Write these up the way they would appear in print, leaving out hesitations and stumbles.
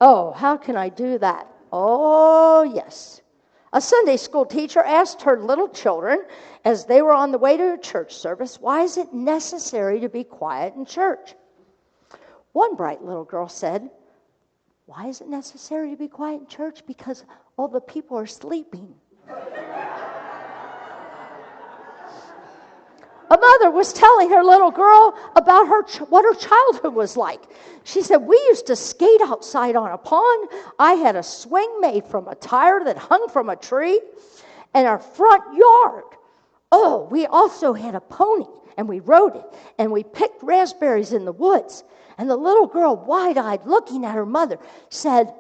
Oh, how can I do that? Oh, yes. A Sunday school teacher asked her little children as they were on the way to a church service, why is it necessary to be quiet in church? One bright little girl said, why is it necessary to be quiet in church? Because all the people are sleeping. A mother was telling her little girl about what her childhood was like. She said, we used to skate outside on a pond. I had a swing made from a tire that hung from a tree in our front yard. Oh, we also had a pony, and we rode it, and we picked raspberries in the woods. And the little girl, wide-eyed, looking at her mother, said,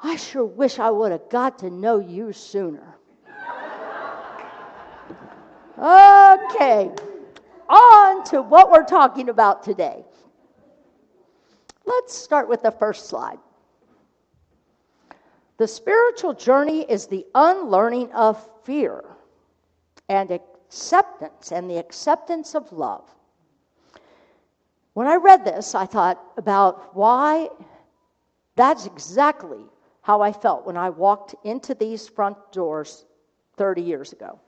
I sure wish I would have got to know you sooner. Okay, on to what we're talking about today. Let's start with the first slide. The spiritual journey is the unlearning of fear and acceptance, and the acceptance of love. When I read this, I thought about why that's exactly how I felt when I walked into these front doors 30 years ago.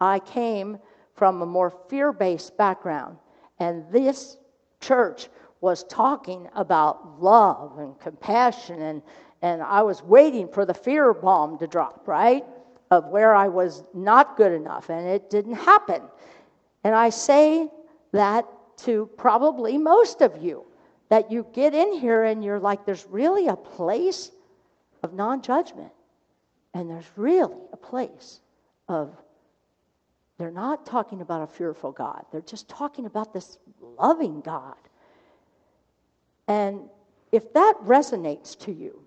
I came from a more fear-based background, and this church was talking about love and compassion, and I was waiting for the fear bomb to drop, right, of where I was not good enough, and it didn't happen. And I say that to probably most of you, that you get in here and you're like, there's really a place of non-judgment, and there's really a place of, they're not talking about a fearful God. They're just talking about this loving God. And if that resonates to you,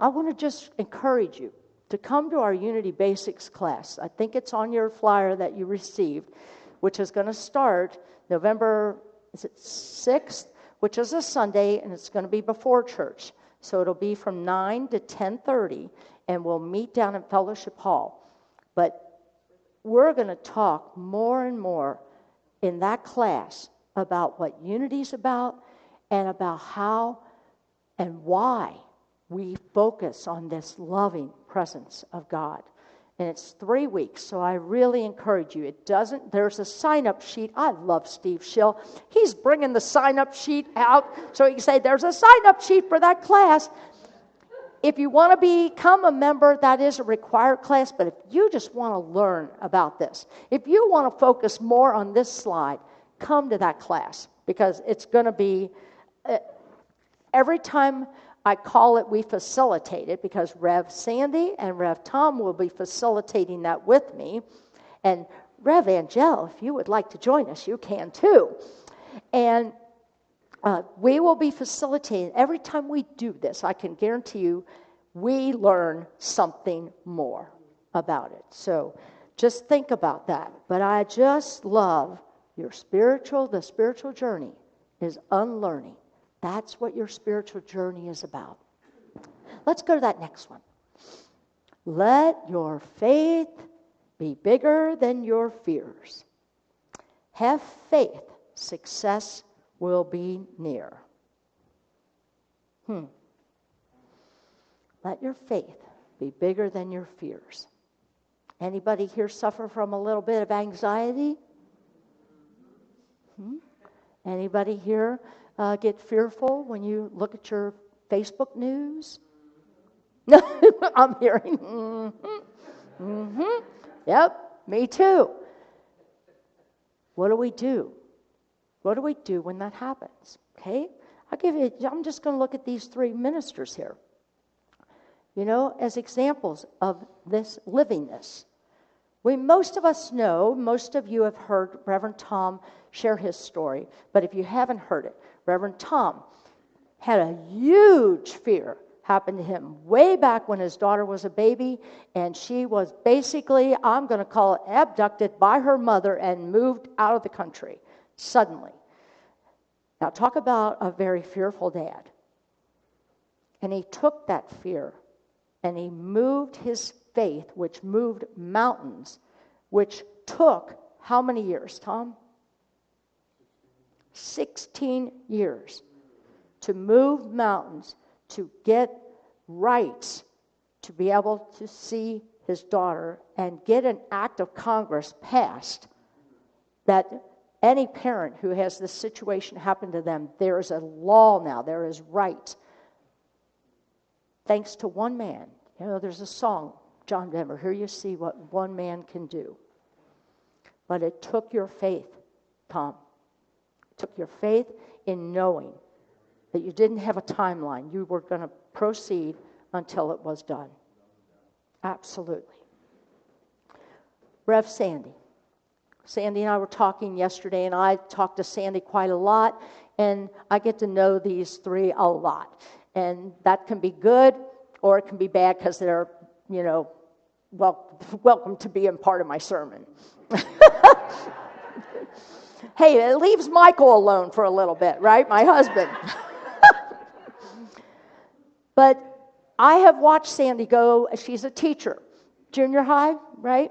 I want to just encourage you to come to our Unity Basics class. I think it's on your flyer that you received, which is going to start November 6th, which is a Sunday, and it's going to be before church. So it'll be from 9 to 10:30, and we'll meet down in Fellowship Hall. But we're going to talk more and more in that class about what Unity's about and about how and why we focus on this loving presence of God. And it's 3 weeks, so I really encourage you. There's a sign-up sheet. I love Steve Schill. He's bringing the sign-up sheet out so he can say, there's a sign-up sheet for that class. If you want to become a member, that is a required class, but if you just want to learn about this, if you want to focus more on this slide, come to that class, because it's going to be, every time I call it, we facilitate it, because Rev Sandy and Rev Tom will be facilitating that with me, and Rev Angel, if you would like to join us, you can too. And we will be facilitating. Every time we do this, I can guarantee you, we learn something more about it. So just think about that. But I just love the spiritual journey is unlearning. That's what your spiritual journey is about. Let's go to that next one. Let your faith be bigger than your fears. Have faith, success will be near. Let your faith be bigger than your fears. Anybody here suffer from a little bit of anxiety? Anybody here get fearful when you look at your Facebook news? I'm hearing, Yep, me too. What do we do? What do we do when that happens? Okay? I'm just going to look at these three ministers here, as examples of this living this. Most of us know, most of you have heard Reverend Tom share his story, but if you haven't heard it, Reverend Tom had a huge fear happen to him way back when his daughter was a baby, and she was basically, I'm going to call it, abducted by her mother and moved out of the country suddenly. Now talk about a very fearful dad. And he took that fear and he moved his faith, which moved mountains, which took how many years, Tom? 16 years to move mountains, to get rights to be able to see his daughter and get an act of Congress passed that any parent who has this situation happen to them, there is a law now, there is right. Thanks to one man. You know, there's a song, John Denver, here you see what one man can do. But it took your faith, Tom. It took your faith in knowing that you didn't have a timeline. You were going to proceed until it was done. Absolutely. Rev Sandy. Sandy and I were talking yesterday, and I talked to Sandy quite a lot, and I get to know these three a lot. And that can be good, or it can be bad because they're, you know, welcome to being part of my sermon. Hey, it leaves Michael alone for a little bit, right? My husband. But I have watched Sandy go, she's a teacher, junior high, right?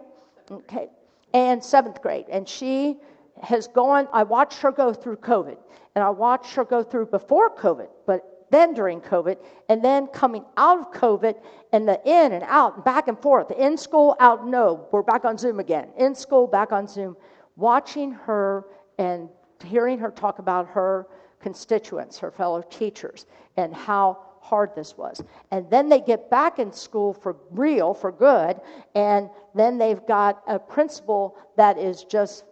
Okay. And 7th grade. And she has gone, I watched her go through COVID. And I watched her go through before COVID, but then during COVID, and then coming out of COVID, and the in and out, and back and forth, in school, out, no, we're back on Zoom again. In school, back on Zoom. Watching her and hearing her talk about her constituents, her fellow teachers, and how hard this was. And then they get back in school for real, for good, and then they've got a principal that is just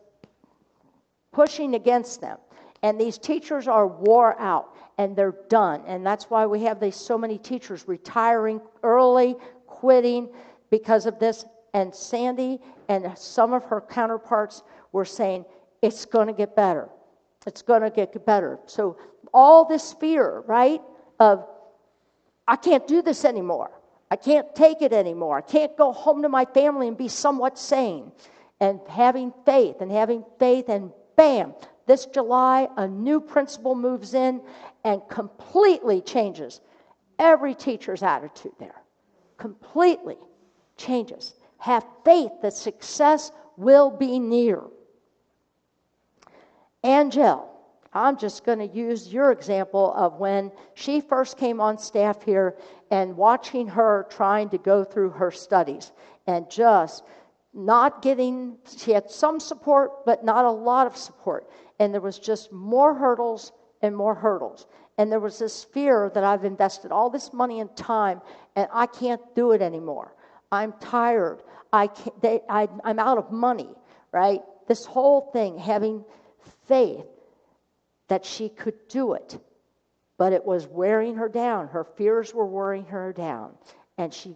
pushing against them. And these teachers are wore out, and they're done. And that's why we have so many teachers retiring early, quitting because of this. And Sandy and some of her counterparts were saying, it's going to get better. It's going to get better. So all this fear, right, of I can't do this anymore. I can't take it anymore. I can't go home to my family and be somewhat sane. And having faith, and bam, this July, a new principal moves in and completely changes every teacher's attitude there. Completely changes. Have faith that success will be near. Angel, I'm just going to use your example of when she first came on staff here and watching her trying to go through her studies and just not getting, she had some support, but not a lot of support. And there was just more hurdles and more hurdles. And there was this fear that I've invested all this money and time, and I can't do it anymore. I'm tired. I'm out of money, right? This whole thing, having faith that she could do it, but it was wearing her down. Her fears were wearing her down,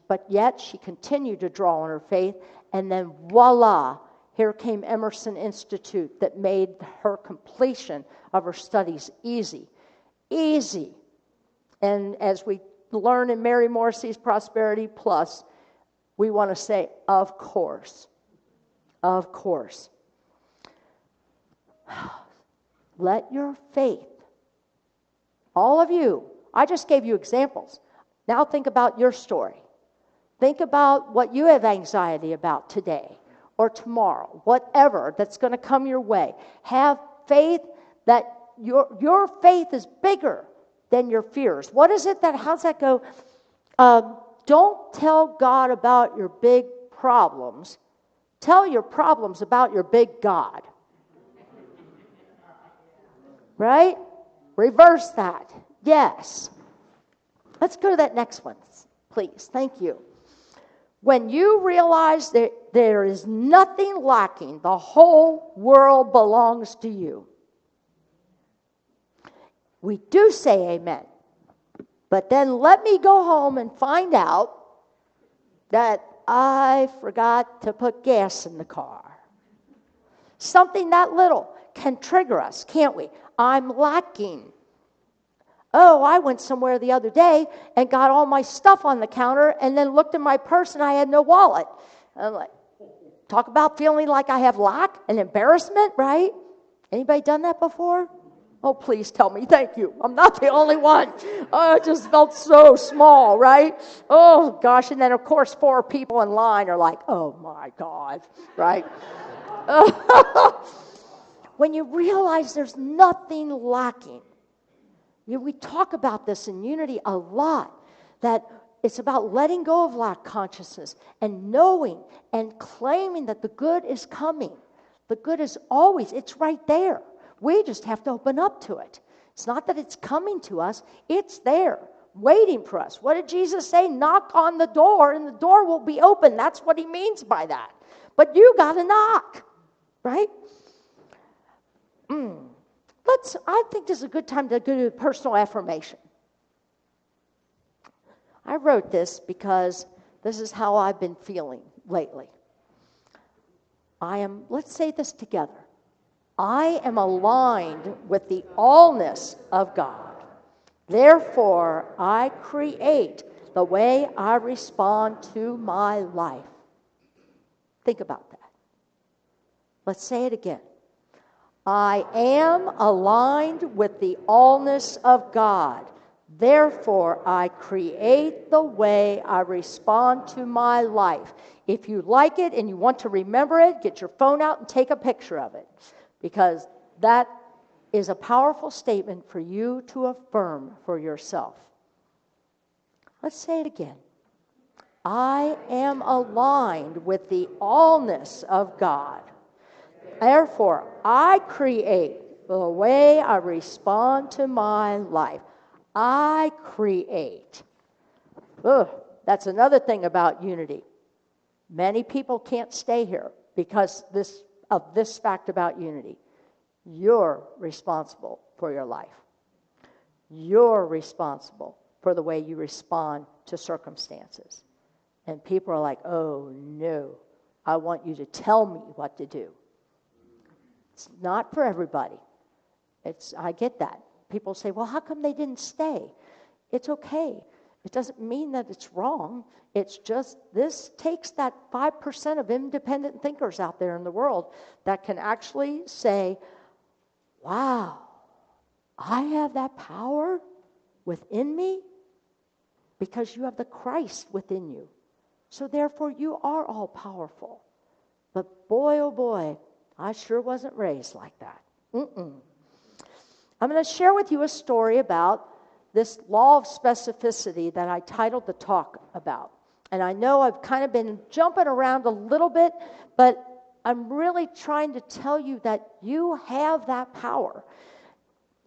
but yet she continued to draw on her faith, and then voila, here came Emerson Institute that made her completion of her studies easy. And as we learn in Mary Morrissey's Prosperity Plus, we want to say, of course. Let your faith, all of you, I just gave you examples. Now think about your story. Think about what you have anxiety about today or tomorrow, whatever that's going to come your way. Have faith that your faith is bigger than your fears. What is it how's that go? Don't tell God about your big problems. Tell your problems about your big God. Right? Reverse that. Yes. Let's go to that next one, please. Thank you. When you realize that there is nothing lacking, the whole world belongs to you. We do say amen. But then let me go home and find out that I forgot to put gas in the car. Something that little can trigger us, can't we? I'm lacking. Oh, I went somewhere the other day and got all my stuff on the counter and then looked in my purse and I had no wallet. I'm like, talk about feeling like I have lack and embarrassment, right? Anybody done that before? Oh, please tell me. Thank you. I'm not the only one. Oh, I just felt so small, right? Oh, gosh. And then, of course, 4 people in line are like, oh, my God, right? When you realize there's nothing lacking, We talk about this in unity a lot, that it's about letting go of lack consciousness and knowing and claiming that the good is coming. The good is always, it's right there. We just have to open up to it. It's not that it's coming to us, it's there, waiting for us. What did Jesus say? Knock on the door and the door will be open. That's what he means by that. But you got to knock, right? I think this is a good time to do a personal affirmation. I wrote this because this is how I've been feeling lately. Let's say this together. I am aligned with the allness of God. Therefore, I create the way I respond to my life. Think about that. Let's say it again. I am aligned with the allness of God. Therefore, I create the way I respond to my life. If you like it and you want to remember it, get your phone out and take a picture of it, because that is a powerful statement for you to affirm for yourself. Let's say it again. I am aligned with the allness of God. Therefore, I create the way I respond to my life. I create. That's another thing about unity. Many people can't stay here because of this fact about unity. You're responsible for your life. You're responsible for the way you respond to circumstances. And people are like, oh no, I want you to tell me what to do. It's not for everybody. I get that. People say, well, how come they didn't stay? It's okay. It doesn't mean that it's wrong. It's just this takes that 5% of independent thinkers out there in the world that can actually say, wow, I have that power within me because you have the Christ within you. So therefore you are all powerful. But boy, oh boy, I sure wasn't raised like that. I'm going to share with you a story about this law of specificity that I titled the talk about. And I know I've kind of been jumping around a little bit, but I'm really trying to tell you that you have that power.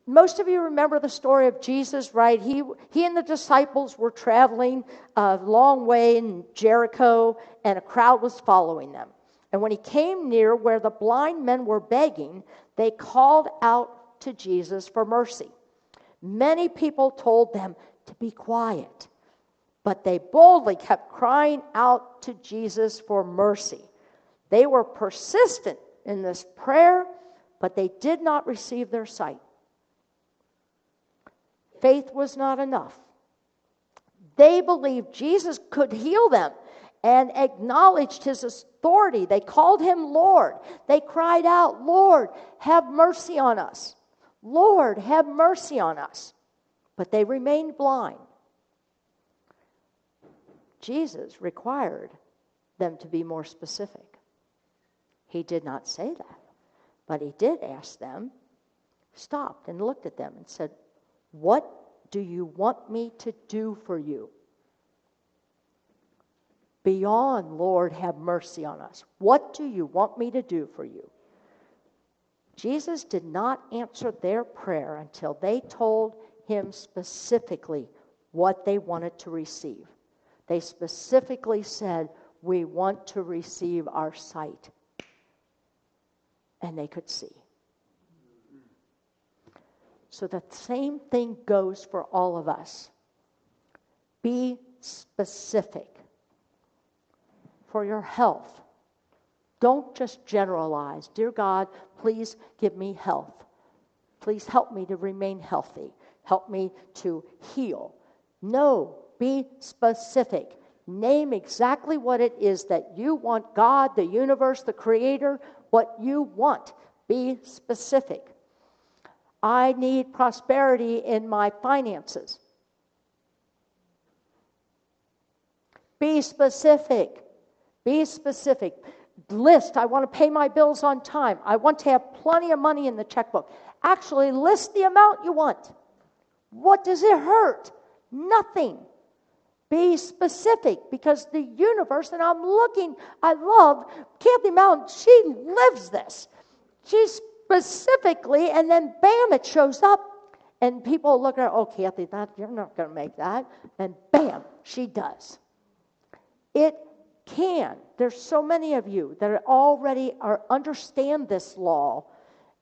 Most of you remember the story of Jesus, right? He and the disciples were traveling a long way in Jericho, and a crowd was following them. And when he came near where the blind men were begging, they called out to Jesus for mercy. Many people told them to be quiet, but they boldly kept crying out to Jesus for mercy. They were persistent in this prayer, but they did not receive their sight. Faith was not enough. They believed Jesus could heal them and acknowledged his authority. They called him Lord. They cried out, Lord, have mercy on us. Lord, have mercy on us. But they remained blind. Jesus required them to be more specific. He did not say that, but he did ask them, stopped and looked at them and said, what do you want me to do for you? Beyond, Lord, have mercy on us. What do you want me to do for you? Jesus did not answer their prayer until they told him specifically what they wanted to receive. They specifically said, we want to receive our sight. And they could see. So the same thing goes for all of us. Be specific. For your health. Don't just generalize. Dear God, please give me health. Please help me to remain healthy. Help me to heal. No, be specific. Name exactly what it is that you want, God, the universe, the Creator, what you want. Be specific. I need prosperity in my finances. Be specific. Be specific. List, I want to pay my bills on time. I want to have plenty of money in the checkbook. Actually, list the amount you want. What does it hurt? Nothing. Be specific, because the universe, and I love Kathy Mountain, she lives this. She specifically, and then bam, it shows up. And people look at her, oh, Kathy, you're not going to make that. And bam, she does. It can. There's so many of you that understand this law,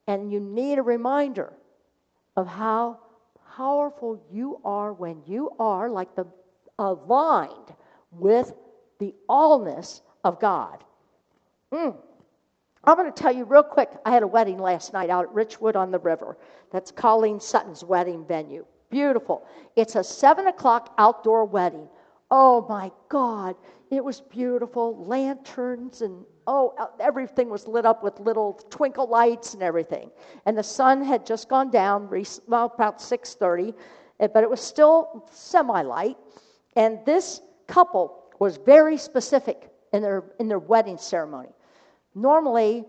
and you need a reminder of how powerful you are when you are aligned with the allness of God. I'm going to tell you real quick, I had a wedding last night out at Richwood on the River. That's Colleen Sutton's wedding venue. Beautiful. It's a 7 o'clock outdoor wedding. Oh my God, it was beautiful. Lanterns and everything was lit up with little twinkle lights and everything. And the sun had just gone down, about 6:30, but it was still semi-light. And this couple was very specific in their wedding ceremony. Normally,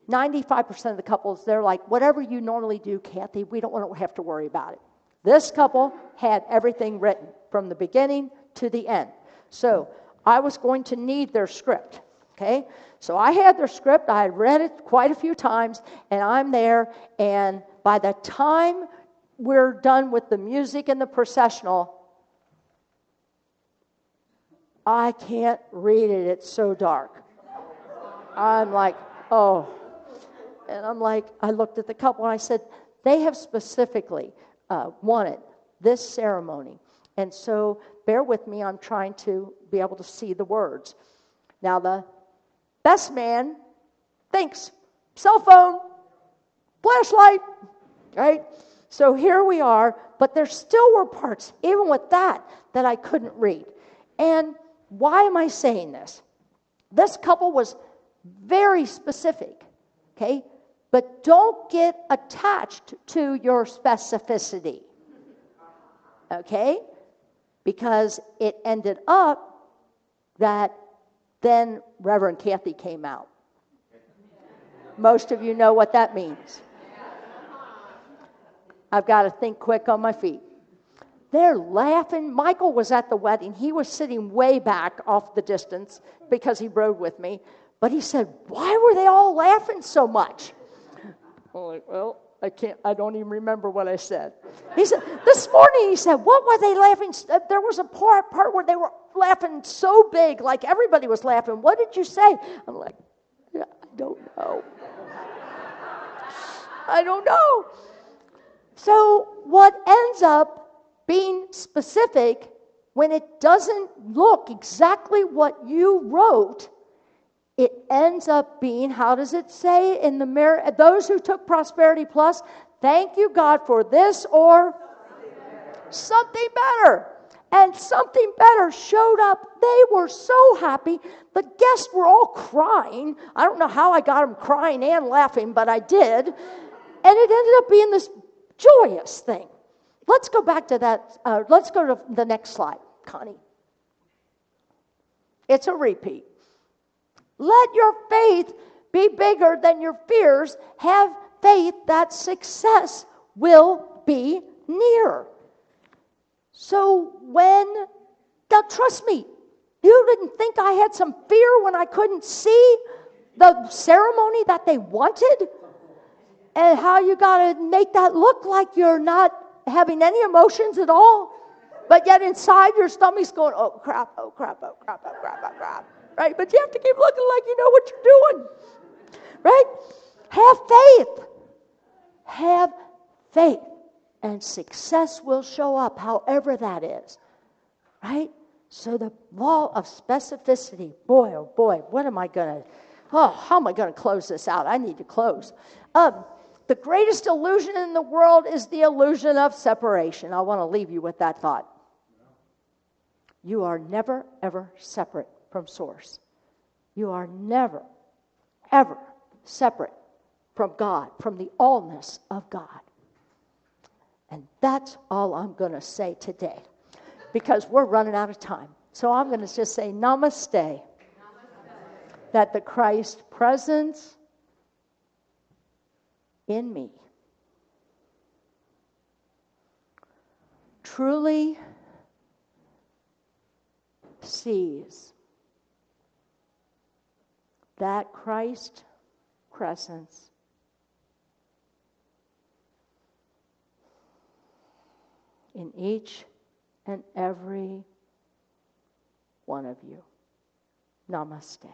95% of the couples, they're like, whatever you normally do, Kathy, we don't have to worry about it. This couple had everything written from the beginning to the end. So I was going to need their script, okay? So I had their script. I had read it quite a few times, and I'm there. And by the time we're done with the music and the processional, I can't read it. It's so dark. I'm like, oh. And I'm like, I looked at the couple and I said, they have specifically wanted this ceremony. And so bear with me. I'm trying to be able to see the words. Now, the best man thinks cell phone, flashlight, right? So here we are, but there still were parts, even with that I couldn't read. And why am I saying this? This couple was very specific, okay? But don't get attached to your specificity, okay? Because it ended up that then Reverend Kathy came out. Most of you know what that means. I've got to think quick on my feet. They're laughing. Michael was at the wedding. He was sitting way back off the distance because he rode with me. But he said, why were they all laughing so much? I'm like, well, I don't even remember what I said. He said, this morning, he said, what were they laughing? There was a part where they were laughing so big, like everybody was laughing. What did you say? I'm like, I don't know. I don't know. So what ends up being specific, when it doesn't look exactly what you wrote, it ends up being, how does it say in the mirror? Those who took Prosperity Plus, thank you, God, for this or something better. And something better showed up. They were so happy. The guests were all crying. I don't know how I got them crying and laughing, but I did. And it ended up being this joyous thing. Let's go back to that. Let's go to the next slide, Connie. It's a repeat. Let your faith be bigger than your fears. Have faith that success will be near. So now trust me, you didn't think I had some fear when I couldn't see the ceremony that they wanted? And how you got to make that look like you're not having any emotions at all, but yet inside your stomach's going, oh crap, oh crap, oh crap, oh crap, oh crap. Right? But you have to keep looking like you know what you're doing. Right? Have faith. Have faith. And success will show up, however that is. Right? So the law of specificity, boy, oh boy, how am I going to close this out? I need to close. The greatest illusion in the world is the illusion of separation. I want to leave you with that thought. You are never, ever separate from Source. You are never, ever separate from God, from the allness of God. And that's all I'm going to say today, because we're running out of time. So I'm going to just say namaste. Namaste. That the Christ presence in me truly sees that Christ presence in each and every one of you. Namaste.